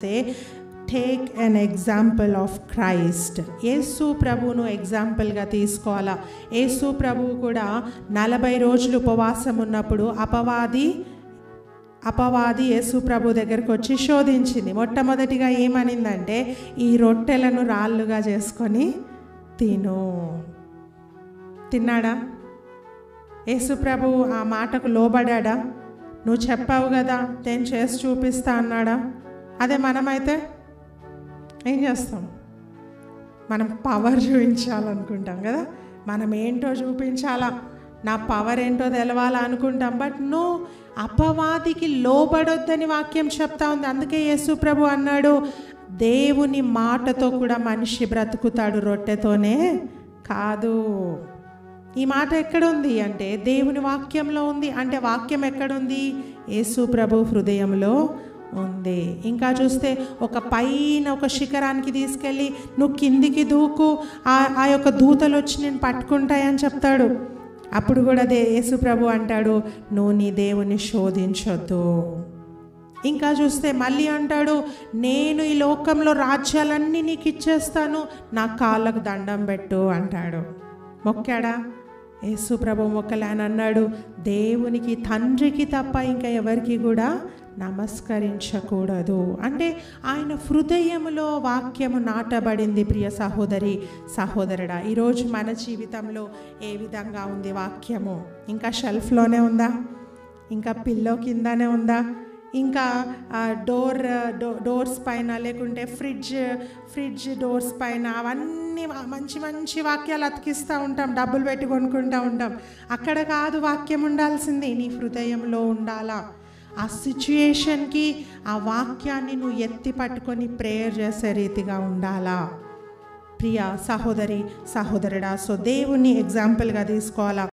Take an example of Christ. Yesu ప్రభువును ఎగ్జాంపుల్గా తీసుకోవాలా. యేసు ప్రభువు కూడా 40 రోజులు ఉపవాసం ఉన్నప్పుడు అపవాది యేసు ప్రభు దగ్గరకు వచ్చి శోధించింది. మొట్టమొదటిగా ఏమనిందంటే, ఈ రొట్టెలను రాళ్ళుగా చేసుకొని తిను. తిన్నాడా? యేసు ప్రభు ఆ మాటకు లోబడ్డా? నువ్వు చెప్పావు కదా నేను చేసి చూపిస్తా అన్నాడా? అదే మనమైతే ఏం చేస్తాం? మనం పవర్ చూపించాలనుకుంటాం కదా, మనం ఏంటో చూపించాలా, నా పవర్ ఏంటో తెలవాలా అనుకుంటాం. బట్ నో, అపవాదికి లోబడొద్దని వాక్యం చెప్తా ఉంది. అందుకే యేసు ప్రభు అన్నాడు, దేవుని మాటతో కూడా మనిషి బ్రతుకుతాడు, రొట్టెతోనే కాదు. ఈ మాట ఎక్కడుంది అంటే దేవుని వాక్యంలో ఉంది. అంటే వాక్యం ఎక్కడుంది? యేసు ప్రభు హృదయంలో ఉంది. ఇంకా చూస్తే ఒక శిఖరానికి తీసుకెళ్ళి నువ్వు కిందికి దూకు, ఆ యొక్క దూతలు వచ్చి నేను పట్టుకుంటాయని చెప్తాడు. అప్పుడు కూడా యేసు ప్రభు అంటాడు, నువ్వు నీ దేవుని శోధించొద్దు. ఇంకా చూస్తే మళ్ళీ అంటాడు, నేను ఈ లోకంలో రాజ్యాలన్నీ నీకు ఇచ్చేస్తాను, నా కాళ్ళకు దండం పెట్టు అంటాడు. మొక్కాడా? యేసు ప్రభు మొక్కలే అని అన్నాడు. దేవునికి, తండ్రికి తప్ప ఇంకా ఎవరికి కూడా నమస్కరించకూడదు. అంటే ఆయన హృదయంలో వాక్యము నాటబడింది. ప్రియ సహోదరి సహోదరుడా, ఈరోజు మన జీవితంలో ఏ విధంగా ఉంది వాక్యము? ఇంకా షెల్ఫ్లోనే ఉందా? ఇంకా పిల్లో కిందనే ఉందా? ఇంకా డోర్స్ పైన, లేకుంటే ఫ్రిడ్జ్ డోర్స్ పైన అవన్నీ మంచి మంచి వాక్యాలు అతికిస్తూ ఉంటాం, డబ్బులు పెట్టి కొనుక్కుంటూ ఉంటాం. అక్కడ కాదు వాక్యం ఉండాల్సింది, నీ హృదయంలో ఉండాలా. ఆ సిచ్యుయేషన్కి ఆ వాక్యాన్ని నువ్వు ఎత్తి పట్టుకొని ప్రేయర్ చేసే రీతిగా ఉండాలా. ప్రియ సహోదరి సహోదరుడా, సో దేవుని ఎగ్జాంపుల్గా తీసుకోవాలా.